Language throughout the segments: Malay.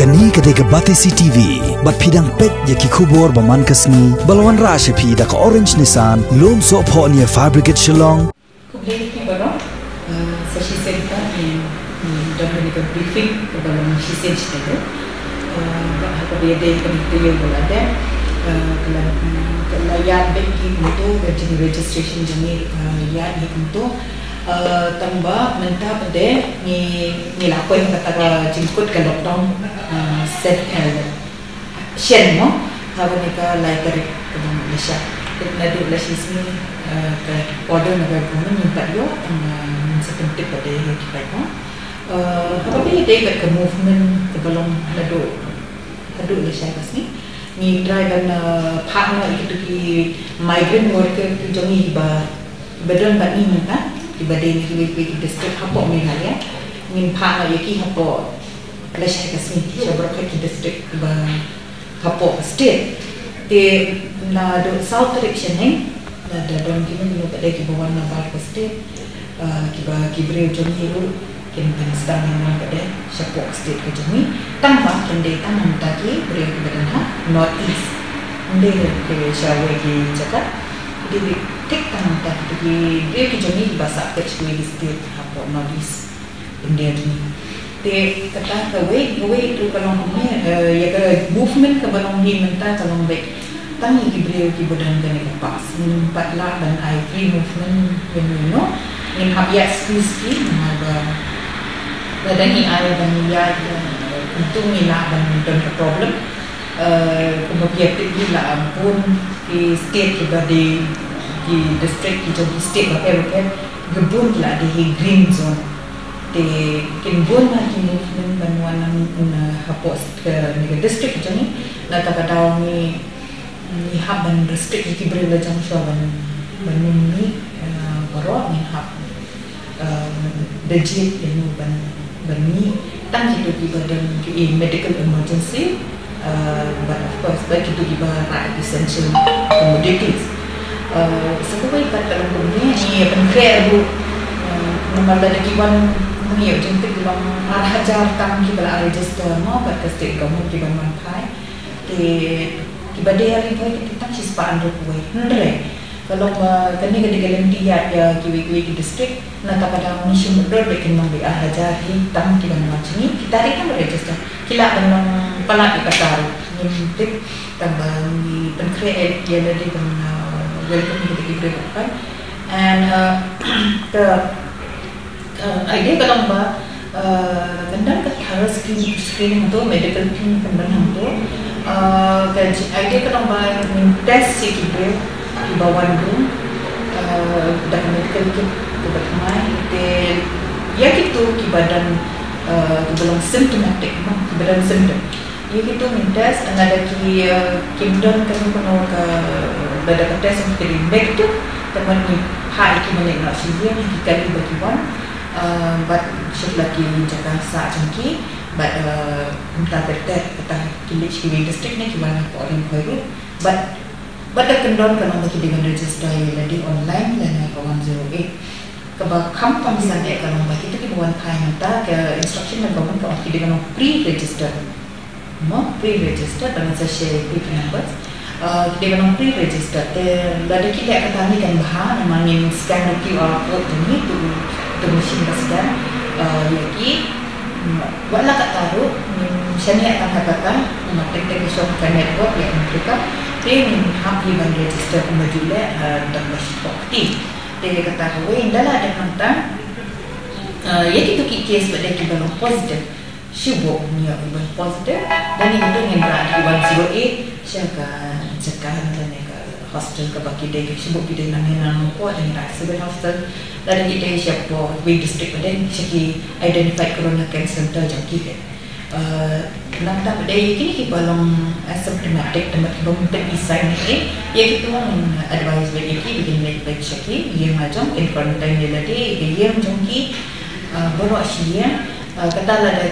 Kani kadega Batesi TV, bat pidang pet yaki kubor baman kasni, balwan rasha pida ka orange nisan, lom so po niya fabricate shillong. Kublay ki baro, sa she-said ka dapat ka briefing kebalang she-said siya. Kapag day kami tuyo wala din, kalau yad bagi untuk jadi registration jadi yad untuk tambah mentah pada ni lapor yang kata jemput ke lockdown set shen mo hawa ni ka lai tarik ke Malaysia kita di Malaysia sini ke order negara pun minta yo sepenting pada kita ko apa ni dia ke movement ke belum lado Malaysia ke sini ni try kan partner itu ki migrant worker ki jongi ba badan bat ni minta di badan ni district hapok Meghalaya min partner yaki hapok Malaysia ke sini seberapa ki district ba hapok state di na do south direction ni na don ki men pada ki bawan na bar state ki ba ki breu jongi ru kin ban sedang yang pada hapok state ke jongi tambah kende tamam taki breu ki badan ha north east ndai ke shawe ki jakat di tek tanam tak di dia kejoni bahasa kecil di state apa nolis India ni. Te kata kawe itu kalau ni ya ke movement ke balong ni mentah kalau baik tangi ki beliau ki badan dan lepas empat lah dan I free movement when you know in habiat ski ada badan ni ada dan ya untung ni lah dan problem kemudian bila pun di state juga di district di state apa gebun lah di green zone di kebun lah di movement banuan hapus ke negara district macam ni nak kata ni haban district di berada jam syawan banun ni baru ni hab dejit yang bani tang itu di badan medical emergency but of course baik itu di barat essential commodities sebagai kalau punya ni pencreate bu nama ada kiban ni macam tu bilang hajar tang kita lah register mau kat state government kiban manpai di kiban dia hari baik kita tak sispa ando kuai ndre kalau kani kedigalan dia ya kiwi-kiwi di district nak pada mission order bikin mambi hajar hitam kiban macam ni kita kan register kila dengan pala di kasar ni tambah di pencreate dia ada di welcome to the developer and the idea kalau mbak kendang ke harus screening tu medical team kendang tu idea kalau mbak test si kita di bawah tu dan medical team kebetulan ya gitu di badan belum symptomatic di badan symptom ya gitu mintas ada ki kimdon kan kono ke bada tes yang kiri back tu teman ni hai ki mana nak sihir ni kali bagiwan but lagi jaga sa jengki but minta tertet kata kilik kiri district ni gimana orang baru but kendon kalau bagi dengan register lagi online dan 108 kebab kampung sana kalau bagi tu kibuan kai minta ke instruction dan government kalau dengan pre-register pre-register dan saya share quick numbers kita memang pre-register ada kita kata ni kan bahan namanya scan QR code ni tu mesin scan lagi wala kat taruh saya akan katakan teknik software network yang mereka dia happy ban register kemajulah dan bersyukur dia kata dalam ada hantar ya kita case pada kita belum positif syubuk ni yang positif dan itu yang berada di 108 cakap dan hostel ke baki dia syubuk kita nang kuat dan civil hostel dan kita siapa we district pada segi identify corona cancer center jangkit nak tak pada kini kita belum asymptomatic tempat kita minta isai ni ya kita advise bagi kita bikin baik segi yang macam in quarantine dia tadi yang jangkit baru asyik katalah ada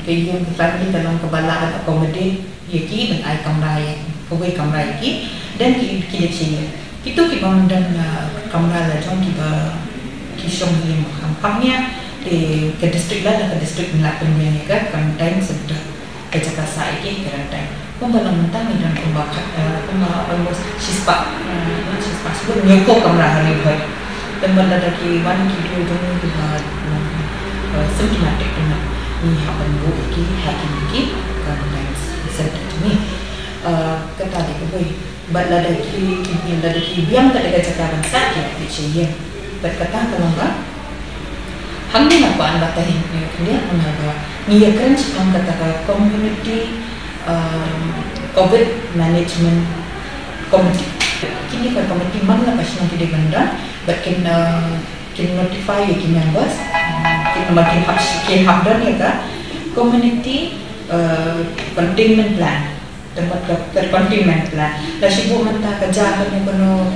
yang family dalam kebalaan akomodir yaki dan ai kamrai kawai kamrai ki dan ki sini itu ki dan kamera la jom kita kisong yang kampanye di ke distrik lah ke distrik melakukan kan time sedang lagi kerana pembalap mentah ni dan pembakar almost sispa sebut nyokok kamera hari hari dan lagi one kilo dong dengan symptomatic dengan ni happen bu iki hacking iki kerana symptom ni kata dia kebui lagi biang tak ada cakaran sakit dicayang berkata kalau hangin apa anda tahin dia mengaga ni akan cakap kata community COVID management committee kini kan committee mana pasal nanti dia ganda bakin notify kini members kini makin habdan ya ka community containment plan tempat containment plan dah sibuk mentah kerja kan kono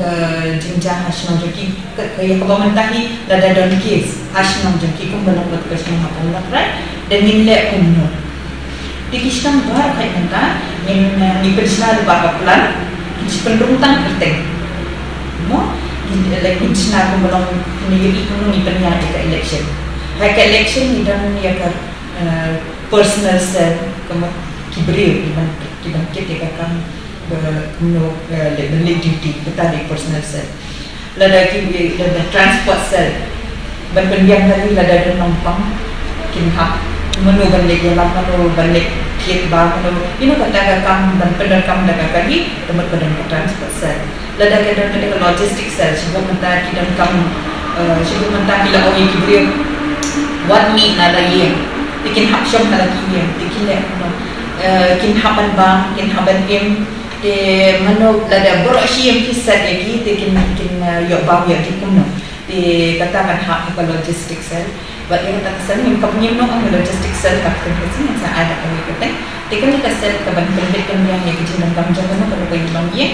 jenjang hasil joki kaya kau mentahi dah don case hasil joki kum benar benar kesini apa nak right dan nilai umno dikisam bar kaya mentah ni personal bapa plan penruntan kerteng mo like personal kum belum ni ekonomi pennya ke election hak election ni dan ya ka personal self kamu kibriu dibangkit dia akan beli duty betul di personal self lagi transport self berpendiam tadi ada numpang kinhap menu balik jalan menu balik kit bang menu ini kata kam dan penerkam daga kali tempat badan transport self lada kadang logistik self sebab mentah kita kam sebab mentah bila orang kibriu what mean nada yang bikin hap shop lagi yang bikin lek kinhaban bang kinhaban im de mano lada boroshi yang kisah lagi de kin yok bang yok dikumno de katakan hak logistik sel buat yang kata sel yang kapnya no ang logistik sel kapten sini yang ada kami kata de kan kita sel kaban pendek kan yang kecil dan kam jangan kalau bagi bang ye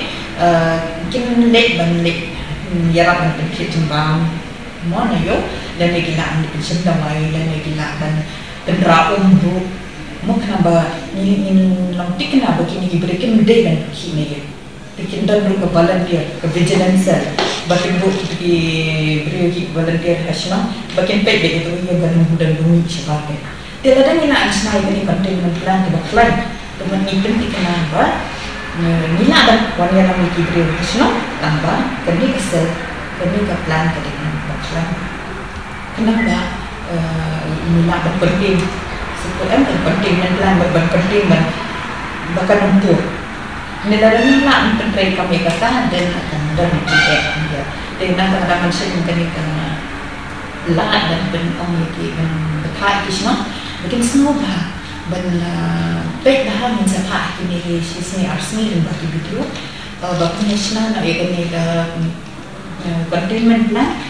kin lek ban lek ya rapan pendek jembang mana yo dan lagi lah di pensiun damai dan lagi lah ban pendera umbu mungkin apa ni long tiken apa kini diberikan mendai dan kini tiken dan berupa volunteer ke vigilance bakin bu beri volunteer hasna bakin pet itu yang kan mudah bumi siapa dia ada ni nak isnai kini containment plan ke baklan teman ni penting apa ni nak ada wanita yang memiliki beri hasna tambah kini kesel kini ke plan ke dengan baklan kenapa ni nak berpenting sekolah containment plan berpenting bahkan untuk negara ni nak penting kami kata dan akan dan dia dan nak manusia mungkin kena lahat dan penong lagi berkait kisah mungkin semua baik dah mencapai kini sini arsni dan bagi video bagi nasional nak kini containment plan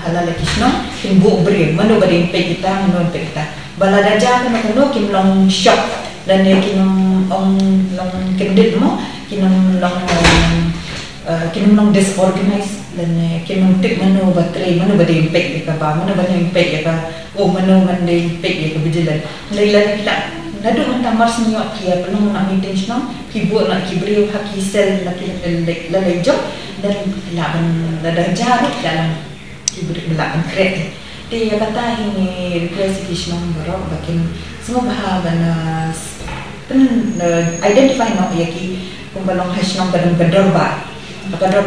halal kisah timbu beri mana beri impact kita mana impact kita bala daja kan kono kim long shop dan dia kim long kendit mo kim long disorganized dan kim long tik mano battery mano bade impact ka ba mano bade impact ka mano bade impact ka bijilan leila kita nadu manta mars niyo kia penuh nak intentional kibu nak kibri haki sel nak lalai job dan laban daja dalam kibri laban krek dia kata ini representation baru bakin semua bahagian identify no yaki kumbalong hasnong badang bedorba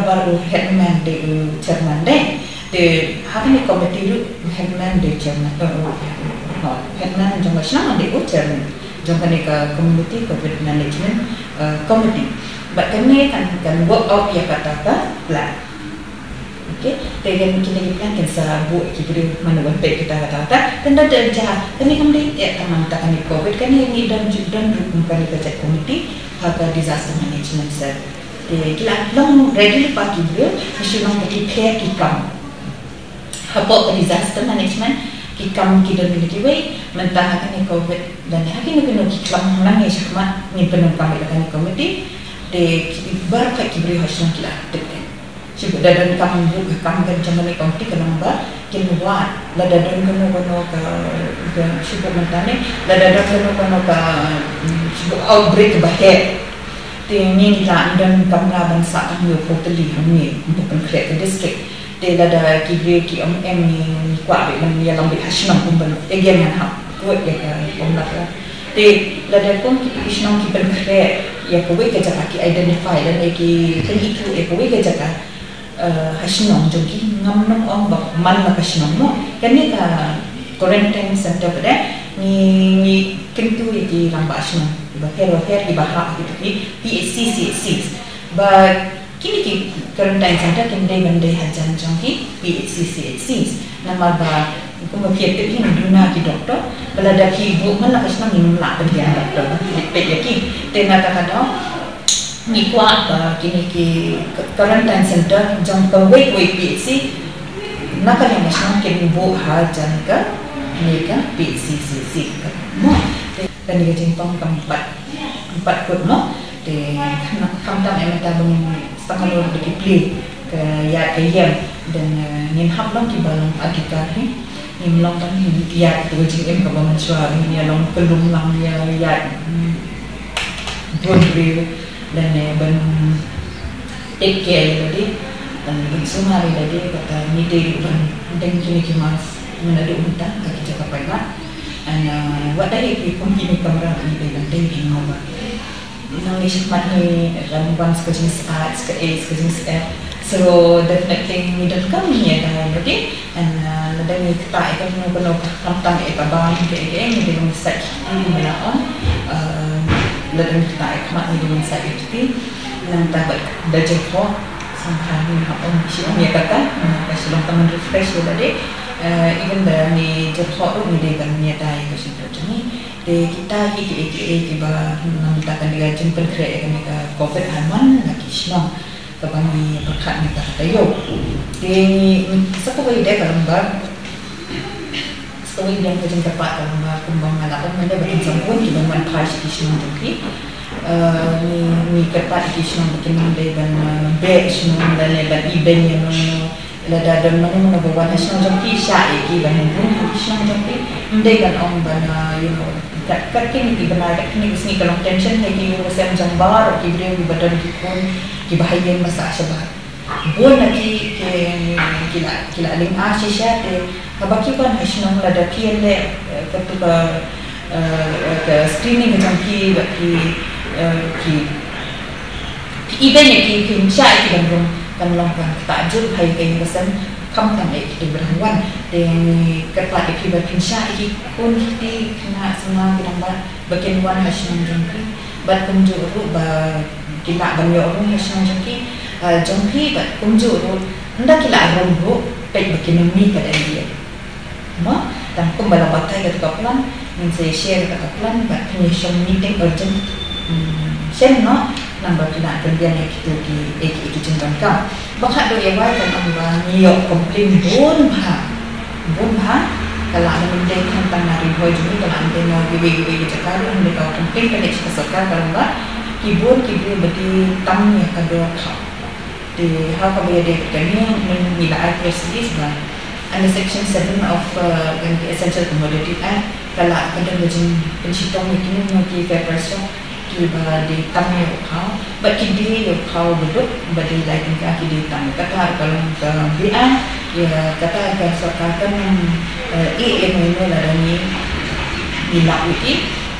baru headman de chairman de hari ni komite lu headman de chairman headman jong hasnong de chairman jong kan ke community COVID management committee bakan ni kan work out ya kata plan. Okay, dengan kita plan kita buat kibri mana bentuk kita kata-kata dan dah jahat. Dan ni kami teman tak kami COVID kan ini dan bukan kerja komiti harga disaster management sir. Kita long ready pak kibri, mesti long prepare kikam. Apa disaster management kikam kita miliki way mentah kan COVID dan hari ni kena kikam lang ni syakmat ni penuh kami kan komiti. Baru kibri hasil kita. Cuba dadan kami kan jangan ni komiti kenapa kita buat dadan kono ke cuba mentane dadan kono ke cuba outbreak bahaya ini lah dan kamera bangsa kami totally kami untuk create district dia ada kibri ni kuat dengan dia lambat hasil pun again yang hak kuat ya kan Te lada pun kita isnong kita berkere ya kowe kerja kaki identify dan lagi kan itu ya kowe kerja ka hasnong jogi ngam nong om bak man ma hasnong mo kan ni ka quarantine center pada ni kentu di ramba hasnong ba hero di bahra gitu di PHC but kini ki quarantine center kan dai bandai hajan jogi PHC nama ba kuma piet ke ini duna ki doktor belada ki bu man la kasna minum la pendian doktor pe yaki tena kata ni kuat kini ki quarantine center jang ka wait PHC naka yang kasna ke bu ha jan ka ni ka PHC mo dan dia jempang empat kot mo de kamtam emeta bang setengah lor de play ke ya ayam dan nin hap long ki balong agika ni nim long kan ya tu jing ka bang chwa ni long kelum lang ya bon real dan ban take care tadi dan sumari tadi kata ni de ban dan kini ki mas menadu unta ka kita kapai and what the heck pun kini kamera ni de dan ki ngoba nang ismat ni ramban skajing art skajing so definitely ni dan kami ya dah berarti and dan ni kita akan mengenal tentang bang ke ni dengan set ni melawan dan kita akan ni dengan set itu yang dapat belajar kok sampai ni apa ni kata sebelum teman refresh tadi even ni jepot ni dengan ni dah ke situ ni kita tiba menambahkan dia jemput kerja kami ke COVID aman lagi senang kami berkat ni kata yo di sekolah dia kalau sekolah yang kerja tepat kalau kembang anak mana bagian sambung di mana price di senang juga ni kepat di senang bikin dan bed senang dan event yang lada dan mana bawa senang juga syai di bahan pun senang juga mendekat orang bana kat kini di benar kat kini sini kalau tension lagi urusan jambar di beri di badan di pun di bahaya masa sebab bon lagi kila ling asisya te kabaki pun hasnong lada kiele ketika ke screening macam ki event ki syai ki dan longkan takjub hai kai kesan kam tam kita berhawan dengan kepada akibat insya ini pun kita kena semua kita bagian wan hasil jangki bat kunjuru ba kita banyak orang hasil jangki jangki bat kunjuru hendak kita rumbu baik bagian ni pada dia ma dan kembali batai ke kapulan yang saya share ke kapulan bat penyusun meeting urgent share no number kita kerja yang itu jengkang bakal do yang lain kan niok komplain bon bah kalau ada mendek tentang nari boy juga kalau ada mau giveaway cakap ada kau komplain kan kita sekarang kalau enggak kibun berdi tam ya kado di hal kau dia kami menilai presiden bah ada section 7 of the essential commodity act kalau ada macam penciptaan ini mungkin fair price kiba di tamnya kau, but kini kau duduk berdiri lagi kaki tam kata kalau BA ya kata sekarang ini ada ni nilai uti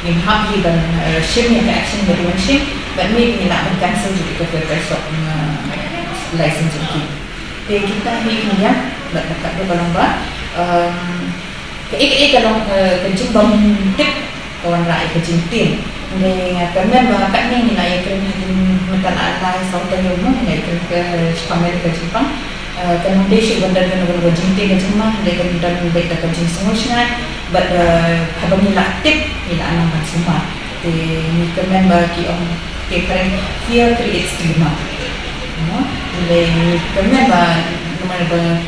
ni hak dan shim yang action berdua shim, but ni nilai cancel juga ke besok license ini. Kita ni ya, dekat tu kalau kalau kencing bangun tip kawan rakyat kencing tim. Kami bahkan ni nilai kerana metal alai sautan yang nilai kerana pamer ke Jepang kerana dia sih bandar dengan jinti ke Jepang dia kan baik dah kerja semua sih but habang nilai tip nilai anak semua ni kami bagi orang keren fear creates stigma nilai kami bah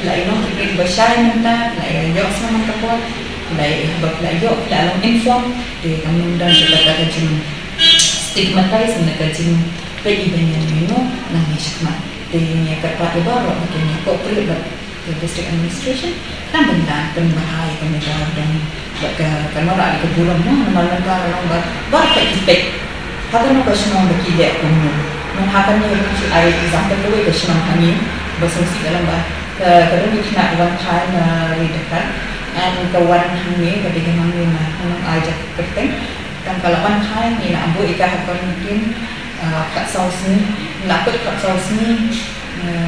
nilai orang create besar nanti nilai jauh sama terkuat nilai jauh nilai orang inform di kami dan kita kerja stigmatize kerja keibanya minum nangis stigma di kerja baru makanya corporate the district administration kan benda berbahaya kan dan karena orang ada kebulan mana orang baru effect kata nak semua berkilat pun menghakannya ada example tu itu semua kami bersungsi dalam kerana kita nak one time redekat and kawan kami ketika kami nak ajak kerja kan kalau kan hai ni nak buat ikan akan mungkin kat saus ni nak put kat saus ni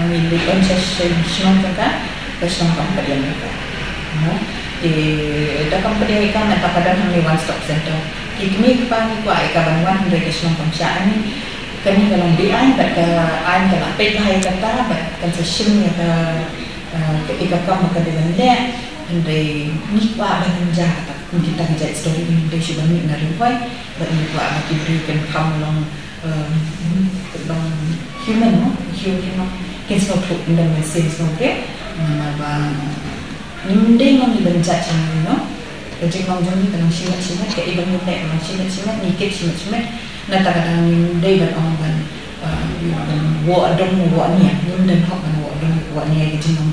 milik concession kan personal company mereka dah company ikan nak kadang hanya one stop center kini kepang kuat ikan bangunan dari personal pemsiaan ni kami dalam BI pada an dalam PKI kata concession kata ketika kamu dengan lek dari nikwa dengan jahat kita ngejat story ini dari sudah ni nari boy dan nikwa bagi berikan kamu long human kinsno klub dan message okay bang nindai mang dibencat macam no jadi mang jadi kalau simat kayak ibang nilai mang simat nikit simat na kadang nindai ban orang ban wa dong wa ni nindai hok ban wa dong wa ni jadi mang